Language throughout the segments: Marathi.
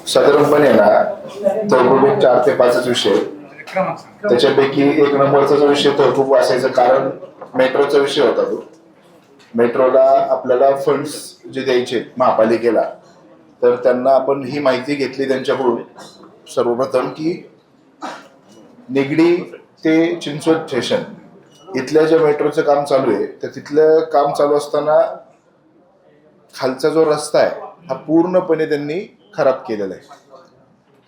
साधारणपणे ना तहकूब 4 ते 5 विषय, त्याच्यापैकी एक नंबरचा जो विषय तहकूब असायचा, कारण मेट्रोचा विषय होता तो. मेट्रोला आपल्याला फंड्स जे द्यायचे महापालिकेला, तर त्यांना आपण ही माहिती घेतली त्यांच्याकडून सर्वप्रथम की निगडी ते चिंचवड स्टेशन इथल्या ज्या मेट्रोचं काम चालू आहे, तर तिथलं काम चालू असताना खालचा जो रस्ता आहे हा पूर्णपणे त्यांनी खराब केलेला आहे.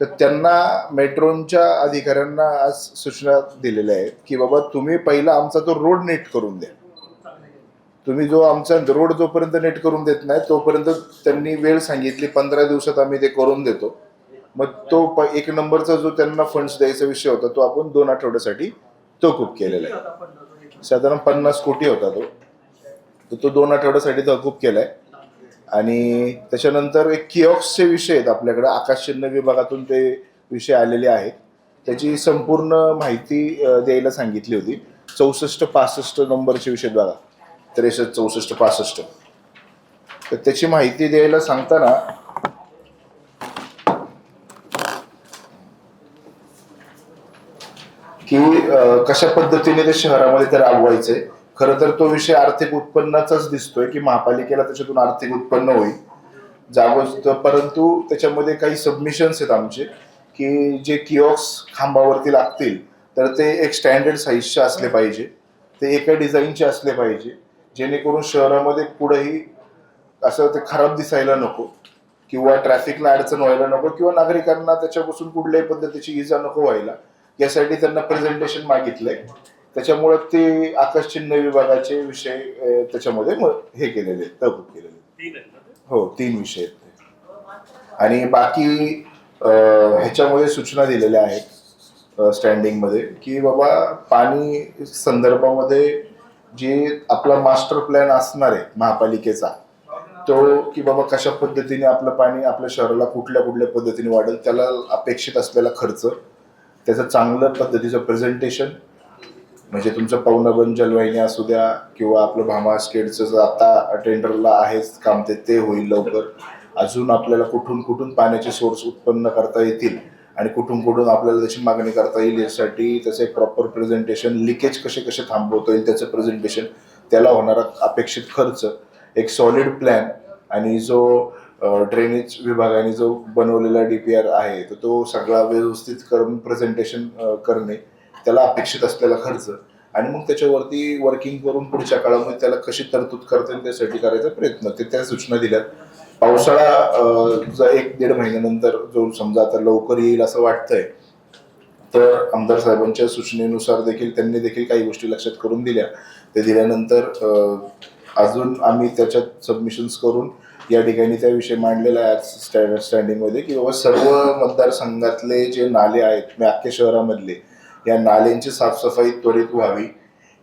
तर त्यांना मेट्रोच्या अधिकाऱ्यांना आज सूचना दिलेल्या आहेत की बाबा तुम्ही पहिला आमचा तो रोड नीट करून द्या. तुम्ही जो आमचा रोड जोपर्यंत नीट करून देत नाही तोपर्यंत त्यांनी वेळ सांगितली, 15 दिवसात आम्ही ते करून देतो. मग तो एक नंबरचा जो त्यांना फंड्स द्यायचा विषय होता तो आपण 2 आठवड्यासाठी तहकूब केलेला आहे. साधारण 50 कोटी होता तो, तर तो 2 आठवड्यासाठी तहकूब केलाय. आणि त्याच्यानंतर एक किऑक्सचे विषय आहेत आपल्याकडे, आकाश चिन्ह विभागातून ते विषय आलेले आहेत. त्याची संपूर्ण माहिती द्यायला सांगितली होती. 64-65 नंबरचे विषय बघा, 63, 64, 65. तर त्याची माहिती द्यायला सांगताना की कशा पद्धतीने ते शहरामध्ये ते राबवायचे. खरं तर तो विषय आर्थिक उत्पन्नाचाच दिसतोय की महापालिकेला त्याच्यातून आर्थिक उत्पन्न होईल जागोस्त, परंतु त्याच्यामध्ये काही सबमिशन्स आहेत आमचे की जे किऑक्स खांबावरती लागतील तर ते एक स्टँडर्ड साईजचे असले पाहिजे, ते एका डिझाईनचे असले पाहिजे, जेणेकरून शहरामध्ये पुढेही असं ते खराब दिसायला नको किंवा ट्रॅफिकला अडचण व्हायला नको किंवा नागरिकांना त्याच्यापासून कुठल्याही पद्धतीची इजा नको व्हायला, यासाठी त्यांना प्रेझेंटेशन मागितलंय. त्याच्यामुळे ते आकाशचिन्ह विभागाचे विषय त्याच्यामध्ये हे केलेले, तहकूब केलेले. हो, 3 विषय आहेत. आणि बाकी ह्याच्यामध्ये सूचना दिलेल्या आहेत स्टँडिंग मध्ये की बाबा पाणी संदर्भामध्ये जे आपला मास्टर प्लॅन असणार आहे महापालिकेचा, तो की बाबा कशा पद्धतीने आपलं पाणी आपल्या शहराला कुठल्या कुठल्या पद्धतीने वाढेल, त्याला अपेक्षित असलेला खर्च, त्याचं चांगलं पद्धतीचं प्रेझेंटेशन, म्हणजे तुमचं पवनाबंद जलवाहिनी असू द्या किंवा आपलं भामा स्टेटचं आता टेंडरला आहेच काम, ते होईल लवकर. अजून आपल्याला कुठून कुठून पाण्याचे सोर्स उत्पन्न करता येतील आणि कुठून कुठून आपल्याला त्याची मागणी करता येईल यासाठी त्याचं एक प्रॉपर प्रेझेंटेशन, लिकेज कसे कसे थांबवता येईल त्याचं प्रेझेंटेशन, त्याला होणारा अपेक्षित खर्च, एक सॉलिड प्लॅन, आणि जो ड्रेनेज विभागाने जो बनवलेला DPR आहे तर तो सगळा व्यवस्थित करून प्रेझेंटेशन करणे, त्याला अपेक्षित असलेला खर्च, आणि मग त्याच्यावरती वर्किंग करून पुढच्या काळामध्ये त्याला कशी तरतूद करता येईल त्यासाठी करायचा प्रयत्न, ते त्या सूचना दिल्यात. पावसाळा 1-1.5 महिन्यानंतर जो समजा आता लवकर येईल असं वाटतंय, तर आमदार साहेबांच्या सूचनेनुसार देखील त्यांनी देखील काही गोष्टी लक्षात करून दिल्या. ते दिल्यानंतर अजून आम्ही त्याच्यात सबमिशन्स करून या ठिकाणी त्याविषयी मांडलेला आहे स्टँडिंगमध्ये की बाबा सर्व मतदारसंघातले जे नाले आहेत अख्ख्या शहरामधले, या नाल्यांची साफसफाई त्वरित व्हावी.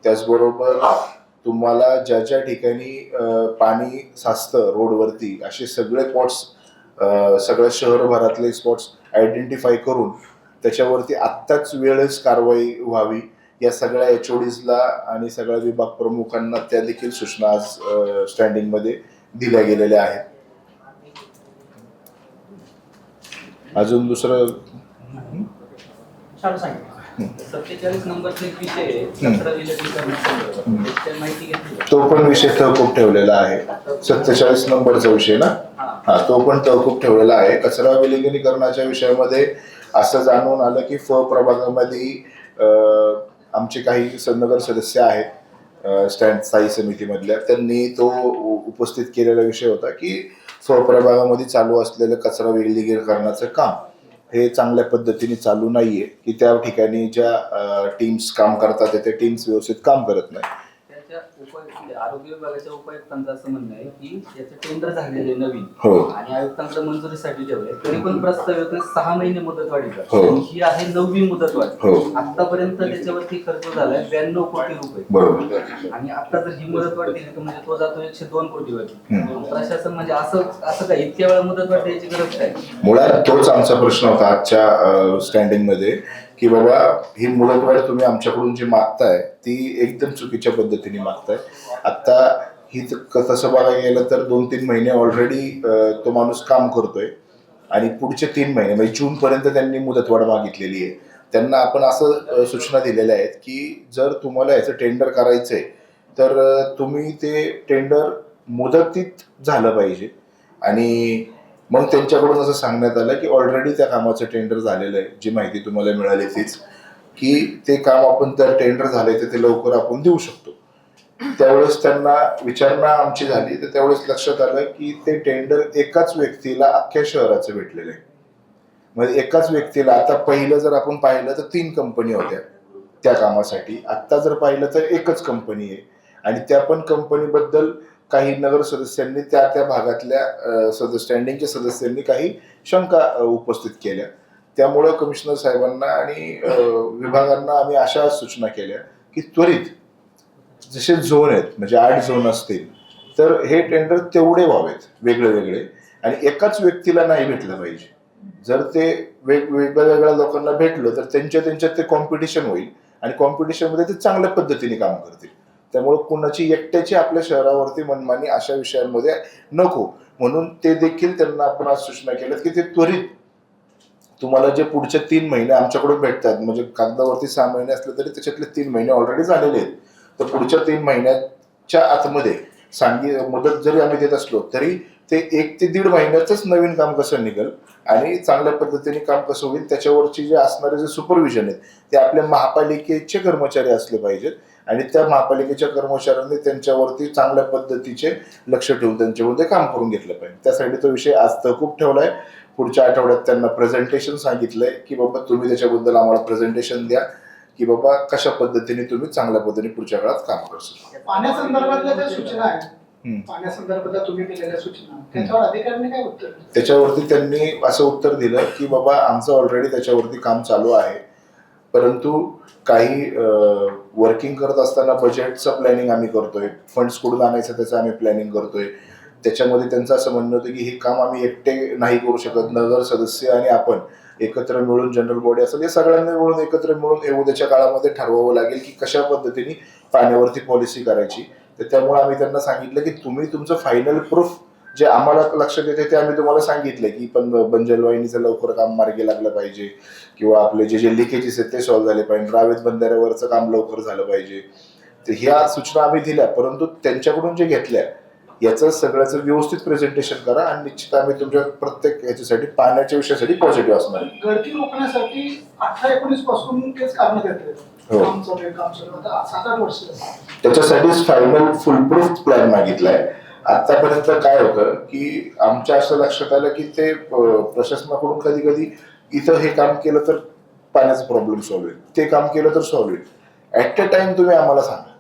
त्याचबरोबर तुम्हाला ज्या ज्या ठिकाणी पाणी साचतं रोडवरती असे सगळे स्पॉट्स, सगळ्या शहरभरातले स्पॉट्स आयडेंटिफाय करून त्याच्यावरती आत्ताच वेळेस कारवाई व्हावी, या सगळ्या HODsला आणि सगळ्या विभाग प्रमुखांना त्या देखील सूचना आज स्टँडिंगमध्ये दिल्या गेलेल्या आहेत. अजून दुसरं 47 नंबरचा एक विषय आहे, कचरा विलगीकरण, माहिती घेतली. तो पण विषय तहकूब ठेवलेला आहे. 47 नंबरचा विषय ना, हा, तो पण तहकूब ठेवलेला आहे. कचरा विलगीकरणाच्या विषयामध्ये असं जाणून आलं की प्रभागामध्ये आमचे काही नगर सदस्य आहेत स्टँड स्थायी समितीमधल्या, त्यांनी तो उपस्थित केलेला विषय होता की प्रभागामध्ये चालू असलेलं कचरा विलगीकरणाचं काम हे चांगल्या पद्धतीने चालू नाहीये, की त्या ठिकाणी ज्या टीम्स काम करतात त्या टीम्स व्यवस्थित काम करत नाही. आरोग्य विभागाच्या उपायुक्तांचं असं म्हणणं आहे की याचं टेंडर झालेले नवीन, हो, आणि आयुक्तांकडे मंजुरीसाठी ठेवलंय, तरी पण प्रस्ताव येतोय 6 महिने मुदतवाढीचा. हो, ही आहे 9वी मुदतवाढ. हो, आतापर्यंत त्याच्यावरती खर्च झालाय 92 कोटी रुपये. बरोबर. आणि आता जर ही मुदतवाढ दिली तर म्हणजे तो जातो 102 कोटीवरती. प्रशासन म्हणजे असं काय इतक्या वेळा मुदतवाढ द्यायची गरज काय? मुळात तोच आमचा प्रश्न होता आजच्या स्टँडिंग मध्ये की बाबा ही मुदतवाढ तुम्ही आमच्याकडून जी मागताय ती एकदम चुकीच्या पद्धतीने मागताय. आता ही तसं बघायला गेलं तर 2-3 महिने ऑलरेडी तो माणूस काम करतोय आणि पुढचे 3 महिने म्हणजे जून पर्यंत त्यांनी मुदतवाढ मागितलेली आहे. त्यांना आपण असं सूचना दिलेल्या आहेत की जर तुम्हाला याचं टेंडर करायचंय तर तुम्ही ते टेंडर मुदतीत झालं पाहिजे. आणि मग त्यांच्याकडून असं सांगण्यात आलं की ऑलरेडी त्या कामाचं टेंडर झालेलं आहे. जी माहिती तुम्हाला मिळाली तीच की ते काम आपण तर टेंडर झालंय तर ते लवकर आपण देऊ शकतो. त्यावेळेस त्यांना विचारणा आमची झाली तर त्यावेळेस लक्षात आलं की ते टेंडर एकाच व्यक्तीला अख्ख्या शहराचं भेटलेलं आहे. म्हणजे एकाच व्यक्तीला, आता पहिलं जर आपण पाहिलं तर 3 कंपनी होत्या त्या कामासाठी, आत्ता जर पाहिलं तर एकच कंपनी आहे. आणि त्या पण कंपनीबद्दल काही नगर सदस्यांनी त्या भागातल्या स्टँडिंगच्या सदस्यांनी काही शंका उपस्थित केल्या. त्यामुळं कमिशनर साहेबांना आणि विभागांना आम्ही अशा सूचना केल्या की त्वरित जसे झोन आहेत म्हणजे 8 झोन असतील तर हे टेंडर तेवढे व्हावेत वेगळे वेगळे आणि एकाच व्यक्तीला नाही भेटलं पाहिजे. जर ते वेगवेगळ्या लोकांना भेटलं तर त्यांच्यात ते कॉम्पिटिशन होईल आणि कॉम्पिटिशनमध्ये ते चांगल्या पद्धतीने काम करतील. त्यामुळे कुणाची एकट्याची आपल्या शहरावरती मनमानी अशा विषयांमध्ये नको, म्हणून ते देखील त्यांना आपण आज सूचना केल्यात की ते त्वरित तुम्हाला जे पुढचे 3 महिने आमच्याकडून भेटतात, म्हणजे कागदावरती 6 महिने असले तरी त्याच्यातले 3 महिने ऑलरेडी झालेले आहेत, तर पुढच्या 3 महिन्याच्या आतमध्ये मुदत जरी आम्ही देत असलो तरी ते 1 ते 1.5 महिन्यातच नवीन काम कसं निघेल आणि चांगल्या पद्धतीने काम कसं होईल त्याच्यावरची जे असणारे जे सुपरविजन आहेत ते आपल्या महापालिकेचे कर्मचारी असले पाहिजेत आणि त्या महापालिकेच्या कर्मचाऱ्यांनी त्यांच्यावरती चांगल्या पद्धतीचे लक्ष ठेवून त्यांच्यामध्ये काम करून घेतलं पाहिजे. त्यासाठी तो विषय आज तहकूब ठेवलाय. पुढच्या आठवड्यात त्यांना प्रेझेंटेशन सांगितलंय की बाबा तुम्ही त्याच्याबद्दल आम्हाला प्रेझेंटेशन द्या की बाबा कशा पद्धतीने तुम्ही चांगल्या पद्धतीने पुढच्या काळात काम करशील. पाण्यासंदर्भातल्या ज्या सूचना आहेत, पाण्यासंदर्भातल्या तुम्ही दिलेल्या सूचना त्याच्यावर अधिकाऱ्यांनी काय उत्तर दिलं? त्याच्यावरती त्यांनी असं उत्तर दिलं की बाबा आमचं ऑलरेडी त्याच्यावरती काम चालू आहे, परंतु काही वर्किंग करत असताना बजेटचं प्लॅनिंग आम्ही करतोय, फंड्स कुठून आणायचं त्याचं आम्ही प्लॅनिंग करतोय. त्याच्यामध्ये त्यांचं असं म्हणणं होतं की हे काम आम्ही एकटे नाही करू शकत, नगर सदस्य आणि आपण एकत्र मिळून जनरल बॉडी असेल या सगळ्यांनी मिळून एकत्र मिळून उद्याच्या काळामध्ये ठरवावं लागेल की कशा पद्धतीने पाण्यावरती पॉलिसी करायची. तर त्यामुळे आम्ही त्यांना सांगितलं की तुम्ही तुमचं फायनल प्रूफ जे आम्हाला लक्षात येते ते आम्ही तुम्हाला सांगितलं की पण बंजलवाहिनीचं लवकर काम मार्गी लागलं पाहिजे किंवा आपले जे लिकेजेस आहेत ते सॉल्व्ह झाले पाहिजे, रावेत बंधाऱ्यावरचं काम लवकर झालं पाहिजे. तर ह्या सूचना आम्ही दिल्या, परंतु त्यांच्याकडून जे घेतल्या याचं सगळ्याचं व्यवस्थित प्रेझेंटेशन करा आणि निश्चित आम्ही तुमच्या प्रत्येक याच्यासाठी पाण्याच्या विषयासाठी पॉझिटिव्ह असणार आहे. गळती रोखण्यासाठी 18-19 पासून तेच कारण देतात. हो. काम चालू आता 7-8 वर्ष. त्याच्यासाठीच फायनल फुलप्रूफ प्लॅन मागितलाय. आतापर्यंत काय होतं की आमच्या असं लक्षात आलं की ते प्रशासनाकडून कधी कधी इथं हे काम केलं तर पाण्याचा प्रॉब्लेम सॉल्व्ह होईल, ते काम केलं तर सॉल्व्ह होईल. ऍट अ टाइम तुम्ही आम्हाला सांगा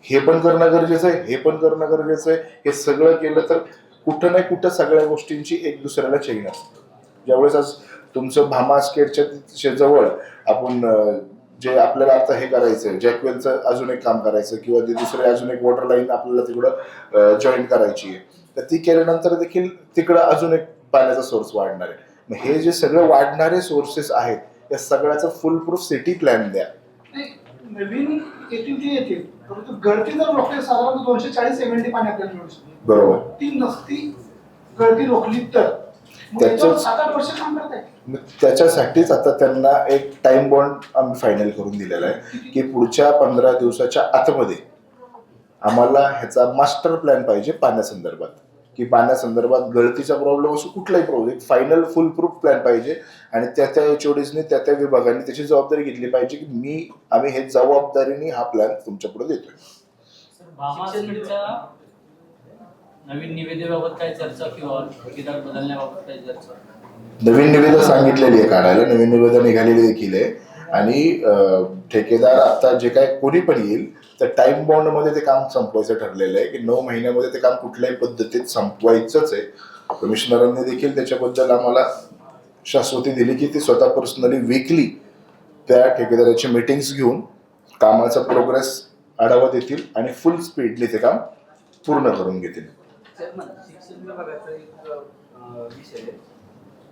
हे पण करणं गरजेचं आहे, हे पण करणं गरजेचं आहे. हे सगळं केलं तर कुठं नाही कुठं सगळ्या गोष्टींची एक दुसऱ्याला चेन असते. ज्यावेळेस आज तुमचं भामा स्केटच्या जवळ आपण जे आपल्याला आता हे करायचंय जॅकवेलचं अजून एक काम करायचं किंवा ते दुसरे अजून एक वॉटर लाईन आपल्याला तिकडं जॉईन करायची आहे, तर ती केल्यानंतर देखील तिकडं अजून एक पाण्याचा सोर्स वाढणार आहे. मग हे जे सगळं वाढणारे सोर्सेस आहेत या सगळ्याचं फुल प्रूफ सिटी प्लॅन द्या. नवीन येतील ते येतील, परंतु गळती जर रोखली साधारण 240 MLD पाणी आपल्याला मिळू शकते. बरोबर. ती नसती गळती रोखली तर 7-8 वर्ष काम करताय. त्याच्यासाठीच आता त्यांना एक टाइम बॉन्ड आम्ही फायनल करून दिलेला आहे की पुढच्या 15 दिवसाच्या आतमध्ये आम्हाला ह्याचा मास्टर प्लॅन पाहिजे पाण्यासंदर्भात, की पाण्यासंदर्भात गळतीचा प्रॉब्लेम असो कुठलाही प्रॉब्लेम फायनल फुल प्रूफ प्लॅन पाहिजे आणि त्या HODsने त्या विभागाने त्याची जबाबदारी घेतली पाहिजे की आम्ही हे जबाबदारीने हा प्लॅन तुमच्या पुढे देतोय. नवीन निविदेबाबत काय चर्चा किंवा ठेकेदार बदलण्याबाबत काय चर्चा? नवीन निविदा सांगितलेली आहे काढायला, नवीन निविदा निघालेली देखील आहे आणि ठेकेदार आता जे काय कोणी पण येईल तर टाइम बॉन्ड मध्ये ते काम संपवायचं ठरलेलं आहे की 9 महिन्यामध्ये ते काम कुठल्याही पद्धतीत संपवायचंच आहे. कमिशनरांनी देखील त्याच्याबद्दल आम्हाला शाश्वती दिली की ते स्वतः पर्सनली वीकली त्या ठेकेदाराची मीटिंग्स घेऊन कामाचा प्रोग्रेस आढावा देतील आणि फुल स्पीडने ते काम पूर्ण करून घेतील. शिक्षण विभागाचा एक विषय आहे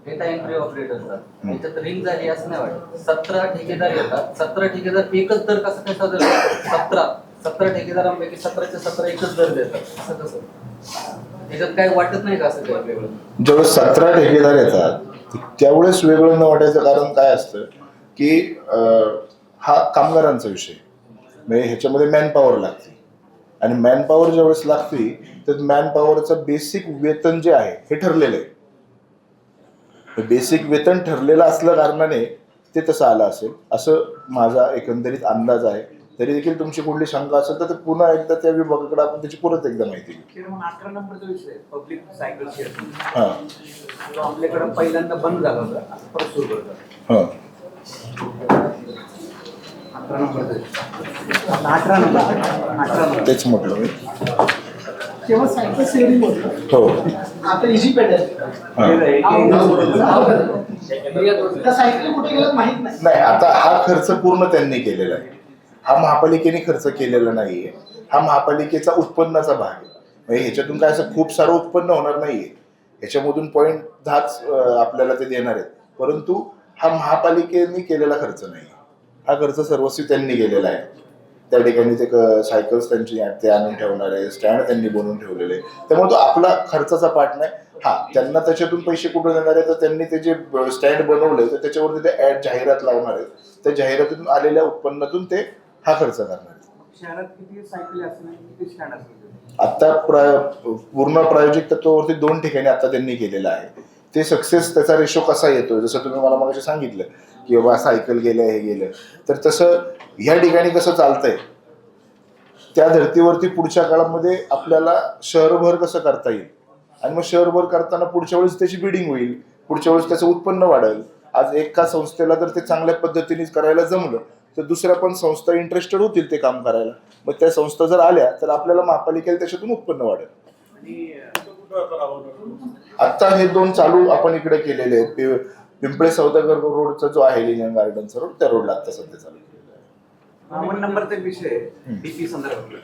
डेटा एंट्री ऑपरेटरचा. त्याच्यात रिंग झाली असं नाही वाटत. 17 ठेकेदार येतात, 17 ठेकेदार एकच दर कसं काय सादर करतात? 17 ठेकेदारांपैकी 17च्या 17 एकच दर देतात, असं कसं? त्याच्यात काय वाटत नाही का असं काही वेगळं? जेव्हा 17 ठेकेदार येतात त्यावेळेस वेगळं न वाटायचं कारण काय असतं की हा कामगारांचा विषय, म्हणजे ह्याच्यामध्ये मॅनपॉवर लागते आणि मॅनपॉवर ज्यावेळेस लागते तर मॅनपॉवरचं बेसिक वेतन जे आहे हे ठरलेलं आहे. बेसिक वेतन ठरलेलं असल्या कारणाने ते तसं आलं असेल असं माझा एकंदरीत अंदाज आहे. तरी देखील तुमची कुठली शंका असेल तर पुन्हा एकदा त्या विभागाकडे आपण त्याची परत एकदा माहिती घेऊ. 18 नंबरचा विषय आहे पब्लिक सायकल शेअर. हां आपल्याकडे पहिल्यांदा बंद झाला होता, आता परत सुरू करतात. हां 18 नंबरचा 18 नंबर तेच म्हटलं मी. तेव्हा सायकल शेअरिंग होतं, हो आता इझी पेडल. त्या सायकल कुठे गेल्यात माहित नाही. नाही, आता हा खर्च पूर्ण त्यांनी केलेला आहे. हा महापालिकेने खर्च केलेला नाहीये. हा महापालिकेचा उत्पन्नाचा भाग आहे. म्हणजे ह्याच्यातून काय असं खूप सारं उत्पन्न होणार नाहीये. ह्याच्यामधून 0.10 आपल्याला ते देणार आहेत, परंतु हा महापालिकेने केलेला खर्च नाही. हा खर्च सर्वस्वी त्यांनी केलेला आहे. त्या ठिकाणी ते सायकल्स त्यांची ते आणून ठेवणार आहे, स्टँड त्यांनी बनवून ठेवलेले आहे. त्यामुळे तो आपला खर्चाचा पार्ट नाही. हा त्यांना त्याच्यातून पैसे कुठून येणार आहे तर त्यांनी ते जे स्टँड बनवले तर त्याच्यावरती ते ऍड जाहिरात लावणार आहेत. त्या जाहिरातीतून आलेल्या उत्पन्नातून ते हा खर्च करणार आहेत. शहरात किती सायकल असतील, किती स्टँड असतील? आता पूर्ण प्रायोजिक तत्वावरती 2 ठिकाणी आता त्यांनी केलेलं आहे. ते सक्सेस त्याचा रेशो कसा येतोय, जसं तुम्ही मला मगाशी सांगितलं की बाबा सायकल गेलं हे गेलं, तर तसं ह्या ठिकाणी कसं चालतंय त्या धर्तीवरती पुढच्या काळामध्ये आपल्याला शहरभर कसं करता येईल आणि मग शहरभर करताना पुढच्या वेळेस त्याची बिडिंग होईल, पुढच्या वेळेस त्याचं उत्पन्न वाढेल. आज एका संस्थेला जर ते चांगल्या पद्धतीने करायला जमलं तर दुसऱ्या पण संस्था इंटरेस्टेड होतील ते काम करायला. मग त्या संस्था जर आल्या तर आपल्याला महापालिकेला त्याच्यातून उत्पन्न वाढेल. आता हे 2 चालू आपण इकडे केलेले आहेत. पिंपळे सौदागर रोडचा जो आहे लिनियन गार्डनचा रोड, त्या रोडला आता सध्या चालू केलेला आहे. 52 नंबरचा विषय डीपी संदर्भात.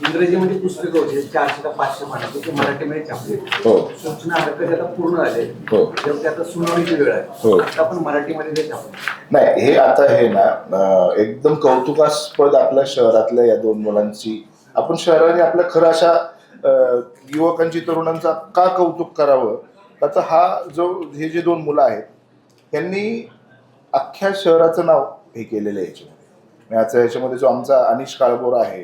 इंग्रजीमध्ये पुस्तकं होते 400 का 500 पानाचे, ते मराठीमध्ये छापले. हो सूचना हरकत आता पूर्ण झाले. हो जेव्हा आता सुनावणीची वेळ आहे, हो. आता पण मराठीमध्ये ते छापले. नाही, हे आता हे ना एकदम कौतुकास्पद आपल्या शहरातल्या या 2 मुलांची, आपण शहराने आपल्या खरं अशा युवकांची तरुणांचा का कौतुक करावं. आता हे जे 2 मुलं आहेत त्यांनी अख्ख्या शहराचं नाव हे केलेलं आहे ह्याच्यामध्ये जो आमचा अनिश काळगोरा आहे,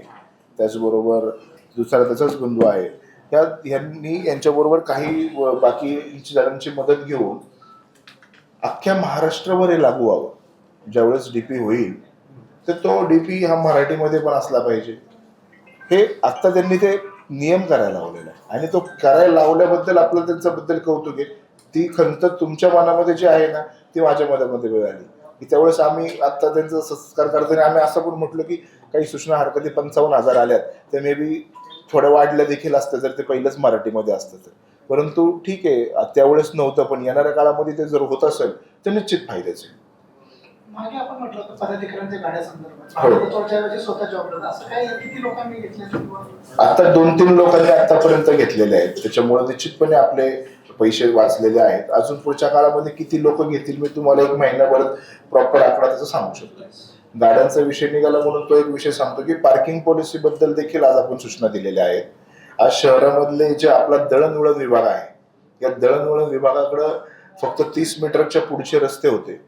त्याचबरोबर दुसरा त्याचाच बंधू आहे, ह्यांनी यांच्याबरोबर काही बाकी जणांची मदत घेऊन अख्ख्या महाराष्ट्रावर हे लागू व्हावं. ज्यावेळेस डीपी होईल तर तो डीपी हा मराठीमध्ये पण असला पाहिजे. हे आत्ता त्यांनी ते नियम करायला लावलेला आहे आणि तो करायला लावल्याबद्दल आपलं त्यांच्याबद्दल कौतुक आहे. ती खंत तुमच्या मनामध्ये जी आहे ना ती माझ्या मनामध्ये वेळ आली की त्यावेळेस आम्ही आत्ता त्यांचा संस्कार करताना आम्ही असं पण म्हटलं की काही सूचना हरकती 55,000 आल्यात, ते मे बी थोड्या वाढल्या देखील असतं जर ते पहिलंच मराठीमध्ये असतं तर. परंतु ठीक आहे, त्यावेळेस नव्हतं, पण येणाऱ्या काळामध्ये ते जर होत असेल तर निश्चित फायद्याचे. मागे आपण म्हटलं होतं पदाधिकाऱ्यांच्या गाड्या संदर्भात, हो. भाडेतत्वाच्याऐवजी स्वतः जॉब, असं काय किती लोकांनी घेतलं? आता 2-3 लोकांनी आतापर्यंत घेतलेले आहेत, त्याच्यामुळे निश्चितपणे आपले पैसे वाचलेले आहेत. अजून पुढच्या काळामध्ये किती लोक घेतील मी तुम्हाला 1 महिन्याभर प्रॉपर आकडा त्याचा सांगू शकतो. गाड्यांचा विषय निघाला म्हणून तो एक विषय सांगतो की पार्किंग पॉलिसी बद्दल देखील आज आपण सूचना दिलेल्या आहेत. आज शहरामधले जे आपला दळणवळण विभाग आहे, या दळणवळण विभागाकडं फक्त 30 मीटरच्या पुढचे रस्ते होते,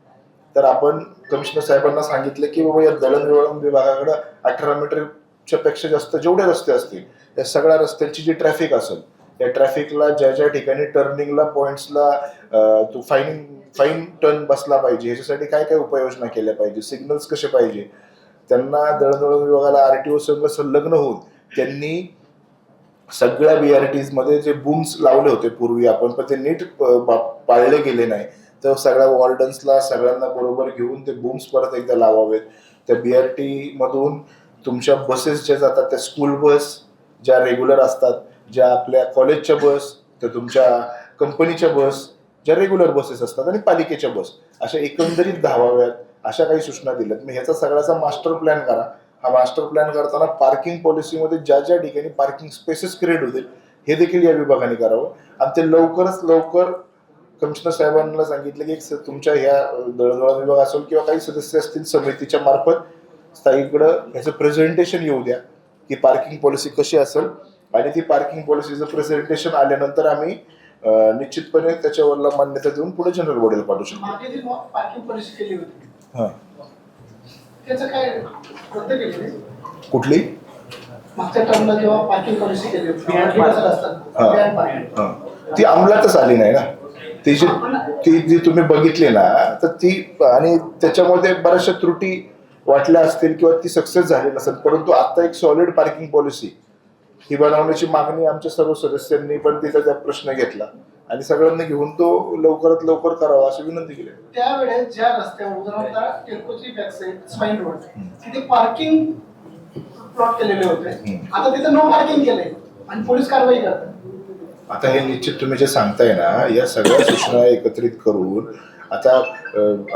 तर आपण कमिशनर साहेबांना सांगितलं की बाबा या दळणवळण विभागाकडं 18 मीटरच्या पेक्षा जास्त जेवढे रस्ते असतील या सगळ्या रस्त्यांची जी ट्रॅफिक असेल, या ट्रॅफिकला ज्या ठिकाणी टर्निंगला पॉइंट्सला तो फाईन टर्न बसला पाहिजे, ह्याच्यासाठी काय काय उपाययोजना केल्या पाहिजे, सिग्नल्स कसे पाहिजे. त्यांना दळणवळण विभागाला RTO संघ संलग्न होऊन त्यांनी सगळ्या BRTs मध्ये जे बूम्स लावले होते पूर्वी आपण, पण ते नीट पाळले गेले नाही, तर सगळ्या वॉर्डन्सला सगळ्यांना बरोबर घेऊन ते बूम्स परत एकदा लावावेत. त्या BRT मधून तुमच्या बसेस ज्या जातात, त्या स्कूल बस ज्या रेग्युलर असतात, ज्या आपल्या कॉलेजच्या बस, तर तुमच्या कंपनीच्या बस ज्या रेग्युलर बसेस असतात आणि पालिकेच्या बस अशा एकंदरीत धावाव्यात, अशा काही सूचना दिल्यात. मी ह्याचा सगळ्याचा मास्टर प्लॅन करा. हा मास्टर प्लॅन करताना पार्किंग पॉलिसीमध्ये ज्या ठिकाणी पार्किंग स्पेसेस क्रिएट होतील हे देखील या विभागाने करावं. आणि ते लवकरच लवकर कमिशनर साहेबांना सांगितलं की तुमच्या ह्या दळणवळण विभाग असेल किंवा काही सदस्य असतील समितीच्या मार्फत स्थायीकडं ह्याचं प्रेझेंटेशन येऊ द्या की पार्किंग पॉलिसी कशी असेल, आणि ती पार्किंग पॉलिसीचं प्रेझेंटेशन आल्यानंतर आम्ही निश्चितपणे त्याच्यावरला मान्यता देऊन पुढे जनरल बॉडीला पाठवू शकतो. मागे जी पार्किंग पॉलिसी केली होती हा त्याचं काय रद्द केली कुठली? मागच्या टर्मला जेव्हा पार्किंग पॉलिसी केली होती हा. Beyond parking. हा. ती अंमलातच आली नाही ना. ती जी तुम्ही बघितली ना तर ती, आणि त्याच्यामध्ये बऱ्याचशा त्रुटी वाटल्या असतील किंवा ती सक्सेस झाली नसेल, परंतु आता एक सॉलिड पार्किंग पॉलिसी ही बनवण्याची मागणी आमच्या सर्व सदस्यांनी पण तिचा त्या प्रश्न घेतला आणि सगळ्यांनी घेऊन तो लवकरात लवकर करावा अशी विनंती केली. त्यावेळेस ज्या रस्त्यावर उदाहरणार्थ टेल्कोची बॅकसाईड स्पाईन रोड तिथे पार्किंग प्लॉट केलेले होते, आता तिथे नो पार्किंग केलंय आणि पोलीस कारवाई करतात. आता हे निश्चित तुम्ही जे सांगताय ना, या सगळ्या सूचना एकत्रित करून आता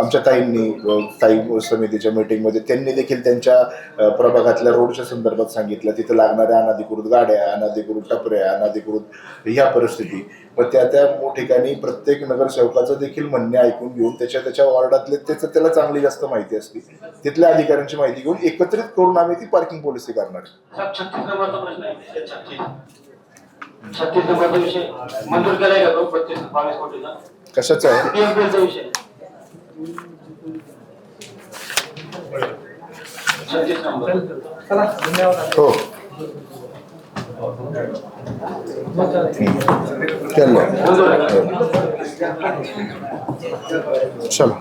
आमच्या ताई समितीच्या मीटिंगमध्ये त्यांनी देखील त्यांच्या प्रभागातल्या रोडच्या संदर्भात सांगितलं, तिथं लागणाऱ्या अनधिकृत गाड्या, अनधिकृत टपऱ्या, अनधिकृत ह्या परिस्थिती व त्या ठिकाणी प्रत्येक नगरसेवकाचं देखील म्हणणे ऐकून घेऊन त्याच्या वॉर्डातले त्याला चांगली जास्त माहिती असते, तिथल्या अधिकाऱ्यांची माहिती घेऊन एकत्रित करून आम्ही ती पार्किंग पॉलिसी करणार. 36 नंबरचा विषय मंजूर केलाय का तो 25-22 कोटीचा? कशाचा आहे? PMPLचा विषय 36 नंबर. चला धन्यवाद. हो चलो.